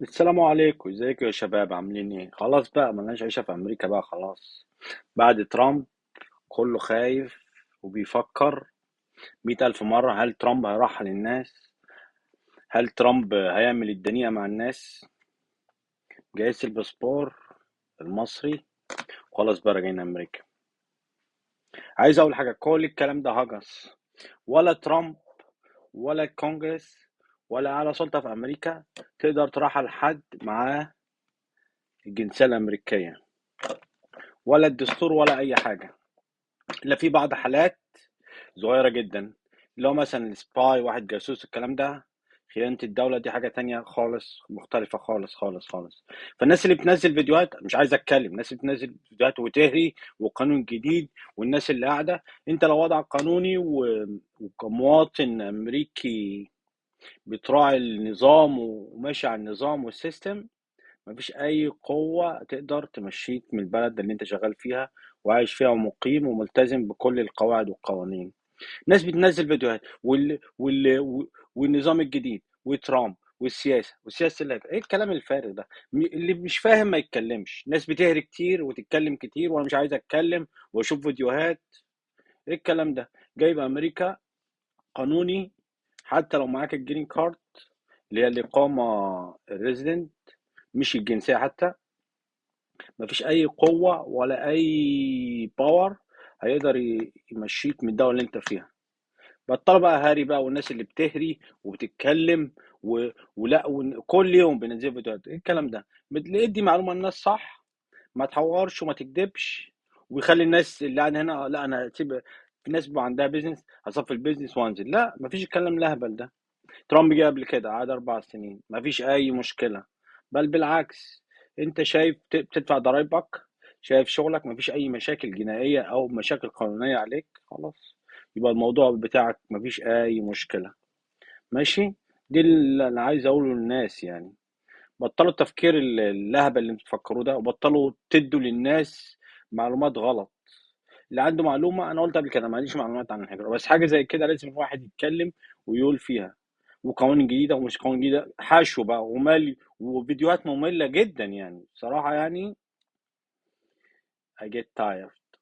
السلام عليكم، ازيكم يا شباب؟ عاملين ايه؟ خلاص بقى ملناش عيشة في امريكا بقى خلاص. بعد ترامب كله خايف وبيفكر 100,000 مرة: هل ترامب هيرحل الناس؟ هل ترامب هيعمل الدنيا مع الناس؟ جهز الباسبور المصري خلاص بقى راجعين امريكا. عايز اقول حاجة: كل الكلام ده هجس. ولا ترامب ولا الكونجرس ولا اعلى سلطة في امريكا تقدر ترحل حد معاه الجنسية الامريكية، ولا الدستور ولا اي حاجة. الا في بعض حالات صغيرة جدا، اللي هو مثلا السباي، واحد جاسوس، الكلام ده خيانة الدولة، دي حاجة تانية خالص، مختلفة خالص خالص خالص. فالناس اللي بتنزل فيديوهات، مش عايز اتكلم، الناس اللي بتنزل فيديوهات وتهري وقانون جديد، والناس اللي قاعدة، انت لو وضع قانوني وكمواطن امريكي بتراعي النظام وماشي على النظام والسيستم، مفيش اي قوة تقدر تمشيك من البلد اللي انت شغال فيها وعايش فيها ومقيم وملتزم بكل القواعد والقوانين. ناس بتنزل فيديوهات والنظام الجديد وترامب والسياسه اللي ايه الكلام الفارغ ده؟ اللي مش فاهم ما يتكلمش. ناس بتهري كتير وتتكلم كتير، وانا مش عايز اتكلم واشوف فيديوهات. ايه الكلام ده؟ جايب امريكا قانوني، حتى لو معاك الجرين كارد اللي هي الاقامه الريزيدنت، مش الجنسيه حتى، مفيش اي قوه ولا اي باور هيقدر يمشيك من الدوله اللي انت فيها. بطلوا بقى هاري بقى، والناس اللي بتهري وبتتكلم ولا كل يوم بينزلوا فيديوهات. ايه الكلام ده؟ ادي معلومه للناس صح، ما تحورش وما تكدبش، ويخلي الناس اللي قاعده هنا: لا انا هسيب. في ناس بيبقى عندها بيزنس، هصفي البيزنس وانزل. لا، مفيش الكلام الاهبل ده. ترامب جه قبل كده قعد 4 سنين، مفيش اي مشكله، بل بالعكس. انت شايف بتدفع ضرايبك، شايف شغلك، مفيش اي مشاكل جنائيه او مشاكل قانونيه عليك، خلاص يبقى الموضوع بتاعك مفيش اي مشكله. ماشي. دي اللي انا عايز اقوله للناس يعني: بطلوا التفكير اللهبل اللي انتوا بتفكروه ده، وبطلوا تدوا للناس معلومات غلط. اللي عنده معلومه، انا قلت قبل كده ما عنديش معلومات عن الهجره، بس حاجه زي كده لازم الواحد يتكلم ويقول فيها. وقوانين جديده ومش قوانين جديده، حشو بقى ومالي وفيديوهات ممله جدا يعني، بصراحه يعني. I get tired.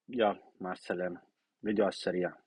يلا مع السلامه. فيديو على السريع.